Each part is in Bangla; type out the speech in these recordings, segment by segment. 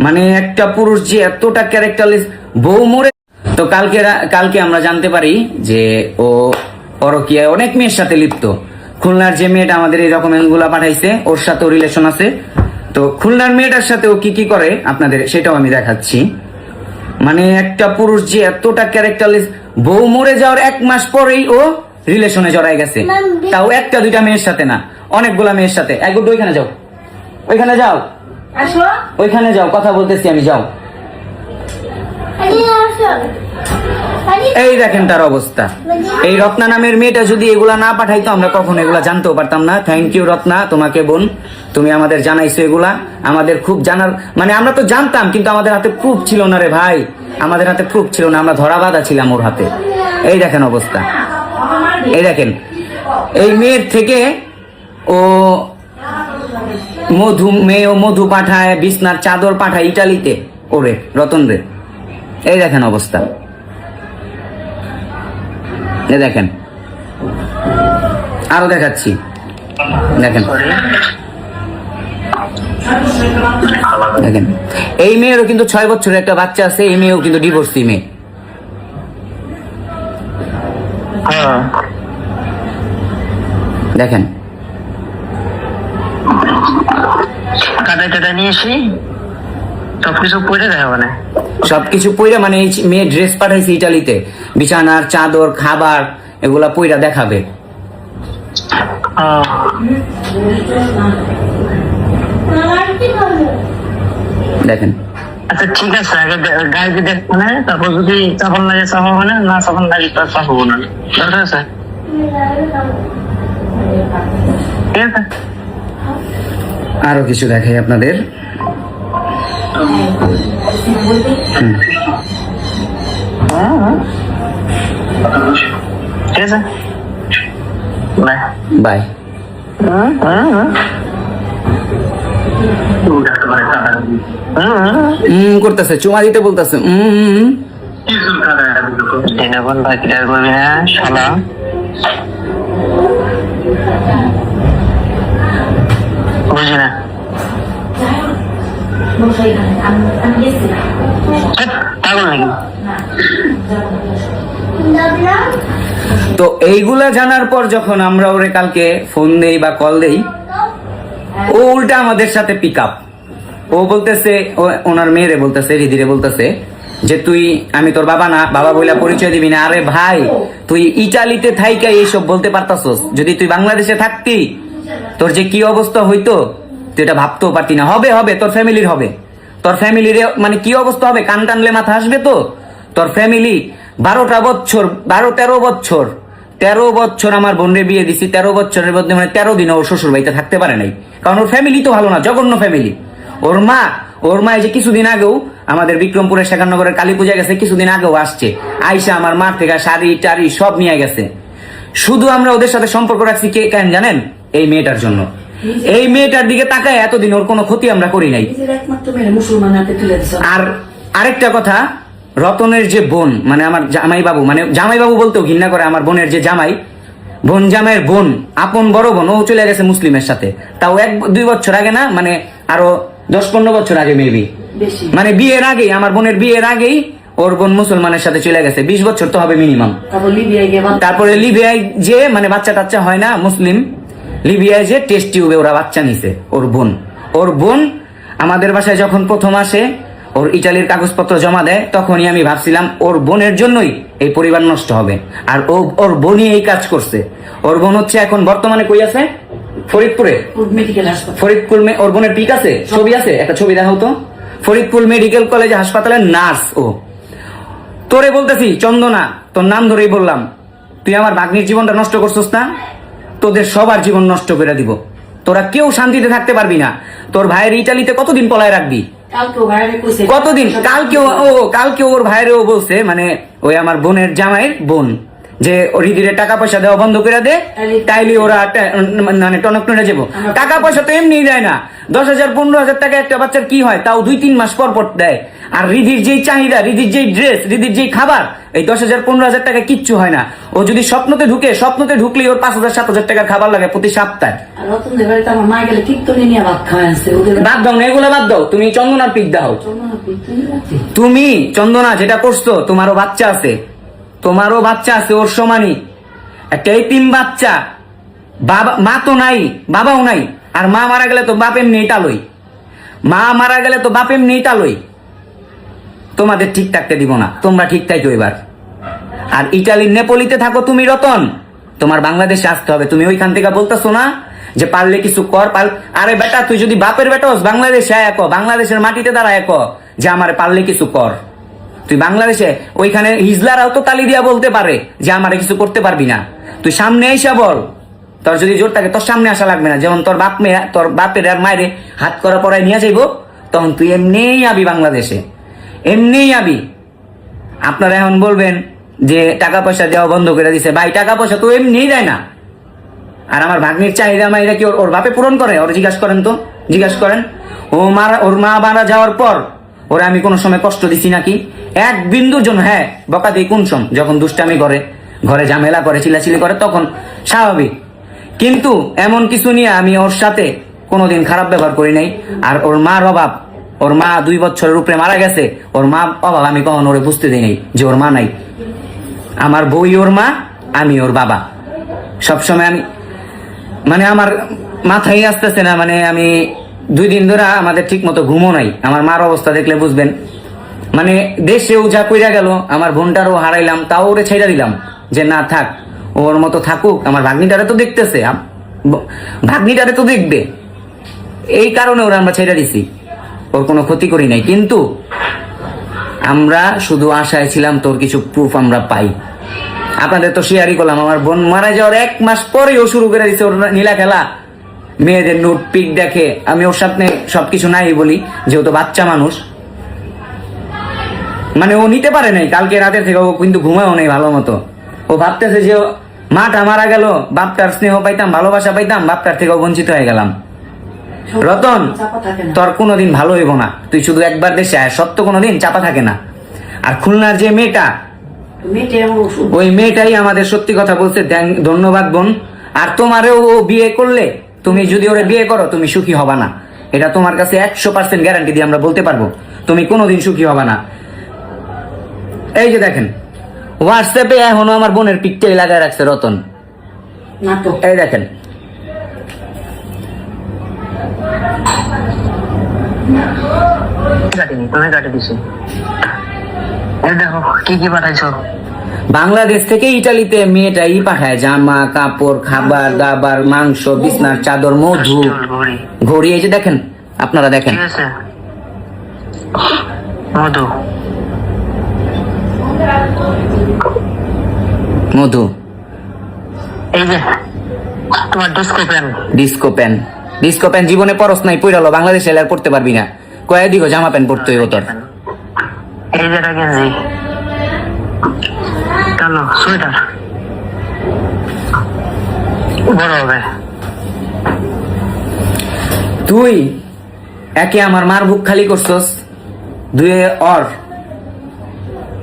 মানে একটা পুরুষ যে এতটা ক্যারেক্টারলেস, বউ মরে। তো কালকে আমরা জানতে পারি যে ও পরকীয়ায় অনেক মেয়ের সাথে লিপ্ত। খুলনার যে মেয়েটা আমাদের এই ডকুমেন্ট গুলা পাঠাইছে, ওর সাথে রিলেশন আছে। তো খুলনার মেয়েটার সাথে ও কি কি করে আপনাদের সেটাও আমি দেখাচ্ছি। মানে একটা পুরুষ যে এতটা ক্যারেক্টারলেস, বউ মরে যাওয়ার 1 মাস পরেই ও রিলেশনে জড়াই গেছে। তাও একটা দুইটা মেয়ের সাথে না, অনেকগুলা মেয়ের সাথে। একগুড ওইখানে যাও, ওইখানে যাও, ওইখানে যাও, কথা বলতেছি আমি, যাও। এই দেখেন তার অবস্থা। এই রত্না নামের মেয়েটা যদি এগুলা না পাঠাইতো আমরা কখনো এগুলা জানতেও পারতাম না। থ্যাংক ইউ রত্না, তোমাকে বোন, তুমি আমাদের জানাইছো এগুলা। আমাদের খুব জানার, মানে আমরা তো জানতাম কিন্তু আমাদের হাতে প্রুফ ছিল না রে ভাই, আমাদের হাতে প্রুফ ছিল না, আমরা ধরা বাঁধা ছিলাম ওর হাতে। এই দেখেন অবস্থা, এই দেখেন। এই মেয়ের থেকে ও মধু পাঠায়, বিছনার চাদর পাঠায় ইটালিতে ওরে, রতন রে। এই দেখেন অবস্থা, এই দেখেন, আরো দেখাচ্ছি, দেখেন দেখেন। এই মেয়েরও কিন্তু 6 বছরের একটা বাচ্চা আছে। এই মেয়েও কিন্তু ডিভোর্সি মেয়ে। দেখেন সবকিছু পইরা, মানে এই মেয়ে ড্রেস পাঠাইছে ইটালিতে, বিছানার চাদর, খাবার, এগুলা পইরা দেখাবে। দেখেন। আচ্ছা ঠিক আছে, আগে গাড়ি দেখবো না, তারপর যদি চাপন লাগে চাপাবো না, না চাপন লাগে তার চাপাবো না, দরকার আছে। ঠিক আছে, আরো কিছু দেখাই আপনাদের। ঠিক আছে, বাই বাই। করতেছে, চুমা দিতে বলতেছে। শালা বুঝি না, পাগল নাকি? তো এইগুলা জানার পর যখন আমরা ওরে কালকে ফোন দেই বা কল দেই, ও উল্টা আমাদের সাথে পিক আপ। ও বলতেছে, ওনার মেয়েরে বলতেছে, রিদিরে বলতেছে যে তুই, আমি তোর বাবা না, বাবা বইলা পরিচয় দিবি না। আরে ভাই, তুই ইটালিতে থাইকা এইসব বলতে পারতাছস, যদি তুই বাংলাদেশে থাকতি তোর যে কি অবস্থা হইতো তুই এটা ভাবতেও পারতি না। হবে হবে, তোর ফ্যামিলির হবে, তোর ফ্যামিলির মানে কি অবস্থা হবে, কান টানলে মাথা আসবে। তো তোর ফ্যামিলি 12টা বছর, 12-13 বছর, 13 বছর আমার বোনরে বিয়ে দিছি। 13 বছরের মধ্যে মানে 13 দিন ওর শ্বশুর বাড়িতে থাকতে পারে নাই, কারণ ওর ফ্যামিলি তো ভালো না, জঘন্য ফ্যামিলি। ওর মা এই যে কিছুদিন আগেও আমাদের বিক্রমপুরের শেখানগরের কালী পূজা গেছে, কিছুদিন আগেও আসছে, আইসা আমার মার থেকে শাড়ি টাড়ি সব নিয়ে গেছে। শুধু আমরা ওদের সাথে সম্পর্ক রাখছি কেন জানেন? এই মেয়েটার জন্য। এই মেয়েটার দিকে তাকায় এতদিন ওর কোনো ক্ষতি আমরা করি নাই। আর আরেকটা কথা, রতনের যে বোন, মানে আমার জামাই বাবু, মানে জামাই বাবু বলতেও ঘৃণা করে, আমার বোনের যে জামাই, বোন জামাইয়ের বোন, আপন বড় বোন, ও চলে গেছে মুসলিমের সাথে। তাও 1-2 বছর আগে না, মানে আরো 10-15 বছর আগে মেবি, মানে বিয়ের আগেই, আমার বোনের বিয়ের আগেই ওর বোন মুসলমানের সাথে চলে গেছে। 20 বছর তো হবে মিনিমাম। তারপরে লিবিয়ায় যে মানে বাচ্চা টাচ্চা হয় না মুসলিম, লিবিয়ায় যে টেস্ট টিউবে ওরা বাচ্চা নিছে। ওর বোন আমাদের বাসায় যখন প্রথম আসে, ওর ইটালির কাগজপত্র জমা দেয়, তখনই আমি ভাবছিলাম ওর বোনের জন্যই এই পরিবার নষ্ট হবে। আর ওর বোনই এই কাজ করছে। ওর বোন হচ্ছে এখন বর্তমানে কই আছে? ফরিদপুরে ফরিদপুর। ওর বোনের পিক আছে, ছবি আছে, একটা ছবি দেখাও তো। ফরিদপুর মেডিকেল কলেজ হাসপাতালের নার্স ও। তোরে বলতেছি চন্দনা, তোর নাম ধরেই বললাম, তুই আমার ভাগ্নির জীবনটা নষ্ট করছিস না? তোদের সবার জীবন নষ্ট করে দিব। তোরা কেউ শান্তিতে থাকতে পারবি না। তোর ভাইয়ের ইটালিতে কতদিন পলায় রাখবি? কতদিন? কালকে ওর ভাইয়েরও বলছে, মানে ওই আমার বোনের জামাইয়ের বোন, যে রিদিরে টাকা পয়সা দেওয়া বন্ধ করে দে, তাইলে ওরা মানে টনক টনে যাবো। টাকা পয়সা তো এমনি দেয় না, 10,000 15,000 টাকা একটা বাচ্চার কি হয়, তাও 2-3 মাস পর পর দেয়। আর রিধির যেই চাহিদা, রিধির যেই ড্রেস, রিধির যেই খাবার, এই 10,000 15,000 টাকা কিচ্ছু হয় না। ও যদি স্বপ্নতে ঢুকলেই ওর 5,000 7,000 টাকার খাবার লাগে প্রতি সপ্তাহে। আর রতনদের বাড়িতে আমার মা গেলে কীর্তনে নিয়ে ভাত খাওয়াই আছে ওদের বাদ দাও না, এগুলো বাদ দাও, তুমি চন্দনার পিক দাও। তুমি চন্দনা যেটা করছো, তোমারও বাচ্চা আছে ওর সমানই, একটা এতিম বাচ্চা, বাবা মা তো নাই, বাবাও নাই। আর মা মারা গেলে তো বাপ এমনি টালই। তোমাদের ঠিক থাকতে দিব না, তোমরা ঠিক থাকো এবার। আর ইটালির নেপোলিতে থাকো তুমি রতন, তোমার বাংলাদেশে আসতে হবে। তুমি ওইখান থেকে বলতেছো না যে পারলে কিছু কর, আরে বেটা তুই যদি বাপের বেটা হোস, বাংলাদেশে আয় কো, বাংলাদেশের মাটিতে দাঁড়ায় কো যে আমারে পারলে কিছু কর। তুই বাংলাদেশে ওইখানে হিজলারাও তো তালি দিয়া বলতে পারে যে আমারে কিছু করতে পারবি না। তুই সামনে এসে বল, তোর যদি জোর থাকে তোর সামনে আসা লাগবে না। যেমন তোর বাপের আর মায়ের হাত করা পড়ায় নিয়ে যাইব, তখন তুই এমনিই আবি বাংলাদেশে, এমনিই আবি। আপনারা এখন বলবেন যে টাকা পয়সা দেওয়া বন্ধ করে দিছে। ভাই টাকা পয়সা তো এমনিই দেয় না। আর আমার ভাগ্নির চাহিদা মাইরা কি ওর বাপে পূরণ করে? ওর জিজ্ঞাসা করেন। ওর মা মারা যাওয়ার পর ওরা আমি কোনো সময় কষ্ট দিছি নাকি? এক বিন্দুর জন্য? হ্যাঁ, বকা দিই কোন সময়, যখন দুষ্টামি করে, ঘরে ঝামেলা করে, চিল্লাচিল্লি করে, তখন স্বাভাবিক। কিন্তু এমন কিছু নিয়ে আমি ওর সাথে কোনোদিন খারাপ ব্যবহার করি নাই। আর ওর মার অভাব, ওর মা 2 বছরের উপরে মারা গেছে, ওর মা অভাব আমি কখনো ওরে বুঝতে দিই নাই যে ওর মা নাই। আমার বই ওর মা, আমি ওর বাবা। সবসময় আমি মানে আমার মাথায় আসতেছে না, মানে আমি 2 দিন ধরে আমাদের ঠিক মতো ঘুমও নাই। আমার মার অবস্থা দেখলে বুঝবেন। মানে দেশেও যা কইরা গেল, আমার বোনটারও হারাইলাম, তাও ওরে ছেড়ে দিলাম যে না থাক, ওর মতো থাকুক। আমার ভাগ্নিটারে তো দেখতেছে, ভাগ্নিটারে তো দেখবে, এই কারণে ওরা আমরা ছেড়ে দিছি, ওর কোনো ক্ষতি করি নাই। কিন্তু আমরা শুধু আশায় ছিলাম তোর কিছু প্রুফ আমরা পাই। আপনাদের তো শেয়ারই করলাম, আমার বোন মারা যাওয়ার 1 মাস পরেই ও শুরু করে দিচ্ছে ওর নীলা খেলা, মেয়েদের নোট পিক দেখে। আমি ওর সাথে সবকিছু নাই বলি, যেহেতু বাচ্চা মানুষ, মানে ও নিতে পারে নাই। কালকে রাতের থেকে ও কিন্তু ঘুমায়ও নেই ভালো মতো। ও ভাবতেছে যে মাটা মারা গেল, বাপটার স্নেহ পাইতাম, ভালোবাসা পাইতাম, বাপটার থেকেও বঞ্চিত হয়ে গেলাম। রতন, তোর কোনোদিন ভালো হইব না, তুই শুধু একবার দেশে আয়, সত্য কোনোদিন চাপা থাকে না। আর খুলনার যে মেয়েটা, ওই মেয়েটাই আমাদের সত্যি কথা বলছে, ধন্যবাদ বোন। আর তোমারেও ও বিয়ে করলে, তুমি যদি ওরে বিয়ে করো, তুমি সুখী হবা না। এটা তোমার কাছে 100% গ্যারান্টি দিয়ে আমরা বলতে পারবো, তুমি কোনোদিন সুখী হবা না। এই যে দেখেন, হোয়াটসঅ্যাপে এখনো আমার বোনের পিকটাই লাগায় রাখছে রতন, এই দেখেন। তুমি কাটে দিছি, দেখো কি কি পাঠাইছো। বাংলাদেশ থেকে ইটালিতে মেয়েটাই পাঠায় জামা কাপড়, খাবার দাবার, মাংস, বিছনার চাদর, মধু, ঘড়ি। এই যে দেখেন, আপনারা দেখেন, ঠিক আছে, মধু মধু, এই যে তোমার ডিস্কো প্যান জীবনে পরস নাই, পইরালো বাংলাদেশে এলে আর পড়তে পারবি না। কয়ে দিগো জামা প্যান্ট পড়তে হইব তোর। এই যে গেঞ্জি, কালো সোয়েটার, বড় হবে। তুই একে আমার মার বুক খালি করছস, 2 ওর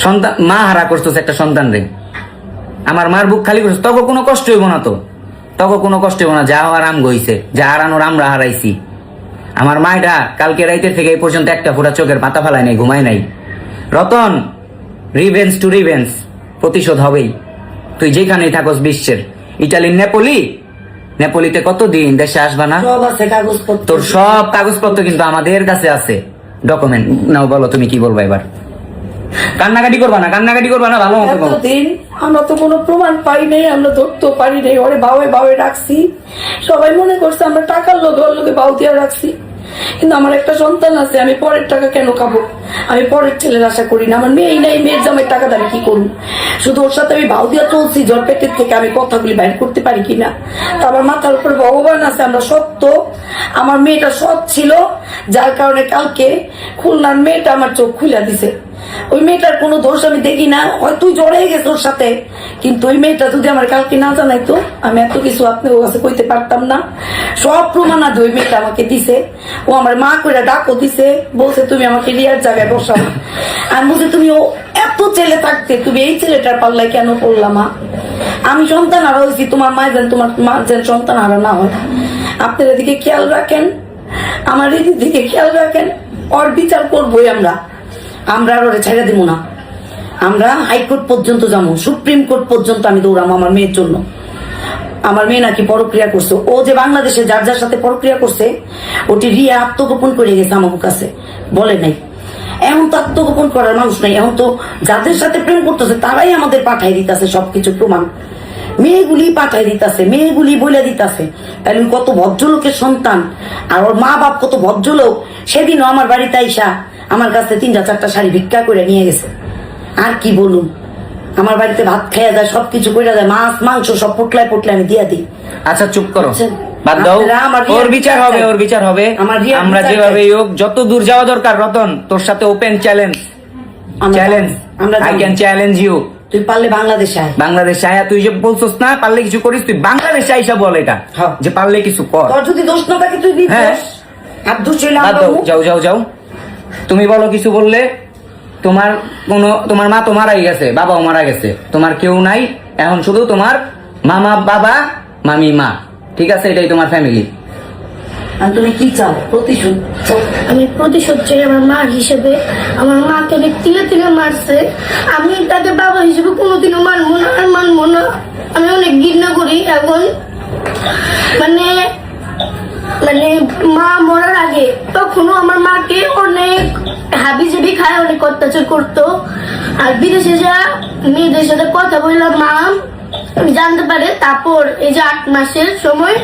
সন্তান, মা হারা করছস একটা সন্তান রে। আমার মার বুক খালি করছস, তখন কোনো কষ্ট হইব না, যা হওয়ার আম গইছে, যা হারানোর আমরা হারাইছি। আমার মায়েরা কালকে রাইতের থেকে এই পর্যন্ত একটা ফোঁটা চোখের পাতা ফেলায় নাই, ঘুমায় নাই। রতন, রিভেঞ্জ টু রিভেঞ্জ, প্রতিশোধ হবেই। তুই যেখানেই থাকস বিশ্বের, ইটালির নেপোলিতে কতদিন দেশে আসবা না? তোর সব কাগজপত্র কিন্তু আমাদের কাছে আছে, ডকুমেন্ট নাও। বলো তুমি কি বলবা এবার? কান্নাকাটি করবা না, ভালো মতো বলো। এতদিন আমরা তো কোনো প্রমাণ পাই নাই, আমরা ধরতেও পারি নাই। ওরে বাউে রাখছি, সবাই মনে করছে আমরা টাকার লোভে বাউ দিয়ে রাখছি। কিন্তু আমার একটা সন্তান আছে, আমি পরের টাকা কেন খাবো? আমি পরের ছেলের আশা করি না। আমার মেয়েই নাই, মেয়ের জামের টাকা আমি কি করবো? শুধু ওর সাথে আমি ভাও দিয়া চলছি, জ্বর পেটের থেকে আমি কথাগুলি বাইর করতে পারি কিনা। তো আমার মাথার উপরে ভগবান আছে, আমরা সত্য। আমার মেয়েটা সৎ ছিল, যার কারণে কালকে খুলনার মেয়েটা আমার চোখ খুলে দিছে। ওই মেয়েটার কোনো দোষ আমি দেখি না, হয়তো তুই জড়াই গেছে ওর সাথে, কিন্তু ওই মেয়েটা যদি আমার কালকে না জানাইতো, আমি এত কিছু আপনার কাছে কইতে পারতাম না। সব প্রমাণ আদি ওই মেয়েটা আমাকে দিছে। ও আমার মা করে ডাকও দিছে, বলছে তুমি আমাকে রিয়ার জায়গায় বসাও। আর বলছে তুমি ও এত ছেলে থাকতে তুমি এই ছেলেটার পাল্লায় কেন পড়লাম? মা, আমি সন্তান হারা হয়েছি, তোমার মা যেন, তোমার মা যেন সন্তান হারা না হয়। আপনার এদিকে খেয়াল রাখেন, আমার এদিকে খেয়াল রাখেন। ওর বিচার করবোই আমরা, আমরা আর ওরে ছেড়ে দিব না। আমরা হাইকোর্ট পর্যন্ত যাবো, সুপ্রিম কোর্ট পর্যন্ত আমি দৌড়াবো আমার মেয়ের জন্য। আমার মেয়ে নাকি পরক্রিয়া করছে, ও যে বাংলাদেশে যার যার সাথে পরক্রিয়া করছে, ওটি রিয়া আত্মগোপন করে গেছে আমার কাছে, বলে নাই। এখন তো আত্মগোপন করার মানুষ নাই, এখন তো যাদের সাথে প্রেম করতেছে তারাই আমাদের পাঠাই দিতেছে সবকিছু প্রমাণ। মেয়েগুলি পাঠাই দিতেছে, মেয়েগুলি বলে দিতেছে। তাহলে কত ভদ্রলোকের সন্তান, আর ওর মা বাপ কত ভদ্রলোক। সেদিনও আমার বাড়িতে আইসা আমার কাছে 3-4টা শাড়ি ভিক্ষা করে নিয়ে গেছে। আর কি বলুন, আমার বাড়িতে ভাত খেয়ে যায়, সবকিছু করে যায়, মাছ মাংস সব পোটলায় পোটলায় আমি দিয়ে দিই। আচ্ছা চুপ করো, বুঝছেন? বাদ দাও। আপনারা আমার রিয়ার ওর বিচার হবে, ওর বিচার হবে। আমার রিয়ার আমরা বিচার যেভাবে চাই। হোক, যত দূর যাওয়া দরকার রতন, তোর সাথে ওপেন চ্যালেঞ্জ, চ্যালেঞ্জ, আমরা আই ক্যান চ্যালেঞ্জ ইউ। তুই পারলে বাংলাদেশে আয়। বাংলাদেশ আয়া, তুই যে বলছস না পারলে কিছু করিস, তুই বাংলাদেশে আইসা বল এটা, হ্যাঁ। যে পারলে কিছু কর। তোর যদি দোষ না থাকে তুই হ্যাঁ। নির্দোষ। আর দোষ হইলে বাদ আমরা দাও, মুখ- যাও যাও যাও। তুমি বলো কিছু বললে, তোমার তোমার মা তো মারাই গেছে, বাবাও মারা গেছে, তোমার কেউ নাই, এখন শুধু তোমার মামা, বাবা, মামি, মা, ঠিক আছে? এটাই তোমার ফ্যামিলি। আর তুমি কি চাও? প্রতিশোধ চাও? আমি প্রতিশোধ চাই আমার মা হিসেবে। আমার মাকে অনেক তিলে তিলে মারছে, আমি তাকে বাবা হিসেবে কোনোদিনও মানবো না, আর মানবো না। আমি অনেক ঘৃণা করি এখন। মানে মানে মা মরার আগে তখনও আমার মাকে অনেক হাবিজাবি খায়, অনেক অত্যাচার করতো। আর বিদেশে যা মেয়েদের সাথে কথা বললাম, মা জানতে পারে। তারপর এই যে 8 মাসের সময়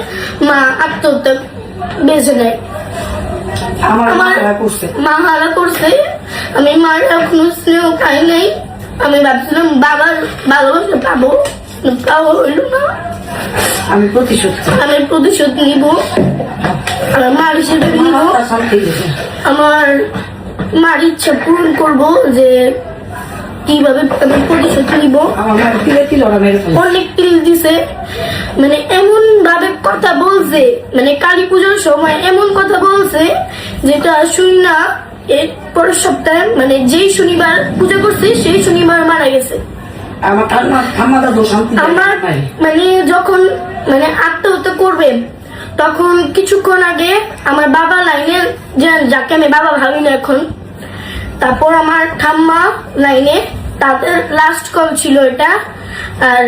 মা আত্মহত্যা বেছে নেয়। আমার মা আমার হারা করছে। মা হারা করছে, আমি মার এখনো স্নেহ পাই নাই। আমি ভাবছিলাম বাবার ভালোবাসা পাবো, পাওয়া হইল না। আমি প্রতিশোধ চাই। আমি প্রতিশোধ নিব, আমার মার হিসেবে মা নিব। তার শান্তি দিয়েছে। আমার মার ইচ্ছা পূরণ করব, যে কিভাবে আমি প্রতিশোধ নিব। আমার মা তিলে তিলে ওরা মেরে ফেলে। অনেক তিল দিছে, মানে এমন ভাবে কথা বলছে, মানে কালী পুজোর সময় এমন কথা বলছে যেটা শুনি না। এর পরের সপ্তাহে মানে যেই শনিবার পূজা করছে সেই শনিবার মারা গেছে। আমার ঠাম্মা দাদু শান্তি দেয় আমার নাই। মানে যখন মানে আত্মহত্যা করবে, তখন কিছুক্ষণ আগে আমার বাবা লাইনে, যাকে আমি বাবা ভাবি না এখন, তারপর আমার ঠাম্মা লাইনে, তাদের লাস্ট কল ছিল এটা। আর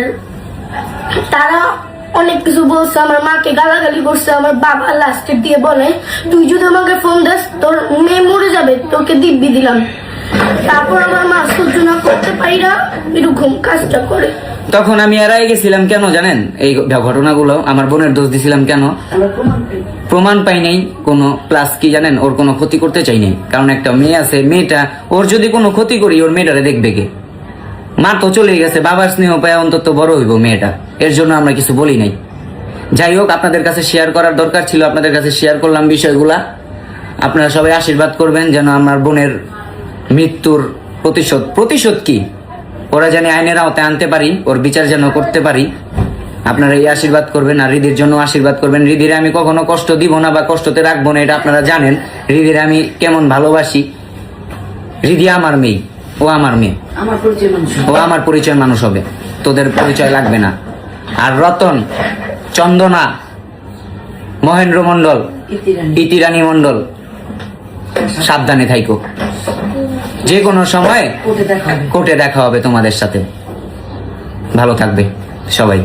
তারা অনেক কিছু বলছে, আমার মাকে গালাগালি করছে। আমার বাবা লাস্টের দিয়ে বলে, তুই যদি আমাকে ফোন দিস তোর মেয়ে মরে যাবে, তোকে দিব্যি দিলাম। তারপর আমার মা সহ্য না করতে পাইরা এরকম কাজটা করে। তখন আমি এড়াই গেছিলাম কেন জানেন? এই ঘটনাগুলো আমার বোনের দোষ দিছিলাম কেন? আমরা প্রমাণ পাই। প্রমাণ পাই নাই কোনো, প্লাস কি জানেন, ওর কোনো ক্ষতি করতে চাই নাই। কারণ একটা মেয়ে আছে, মেয়েটা, ওর যদি কোনো ক্ষতি করি ওর মেয়েটারে দেখবে কে? মা তো চলে গেছে, বাবার স্নেহ পায় অন্তত বড় হইব মেয়েটা, এর জন্য আমরা কিছু বলি নাই। যাই হোক, আপনাদের কাছে শেয়ার করার দরকার ছিল, আপনাদের কাছে শেয়ার করলাম বিষয়গুলা। আপনারা সবাই আশীর্বাদ করবেন যেন আমার বোনের মৃত্যুর প্রতিশোধ কি ওরা জানি আইনের আওতায় আনতে পারি, ওর বিচার যেন করতে পারি। আপনারা এই আশীর্বাদ করবেন, আর রিদির জন্য আশীর্বাদ করবেন। রিদির আমি কখনো কষ্ট দিব না বা কষ্টতে রাখবো না, এটা আপনারা জানেন। রিদির আমি কেমন ভালোবাসি। রিদি আমার মেয়ে, ও আমার মেয়ে, আমার পরিচয় মানুষ। ও আমার পরিচয় মানুষ হবে, তোদের পরিচয় লাগবে না। আর রতন, চন্দনা, মহেন্দ্র মন্ডল, ইতিরানী মন্ডল, সাবধানে থাইকো। যে কোনো সময় ওদের দেখা হবে। কোর্টে দেখা হবে তোমাদের সাথে। ভালো থাকবে সবাই।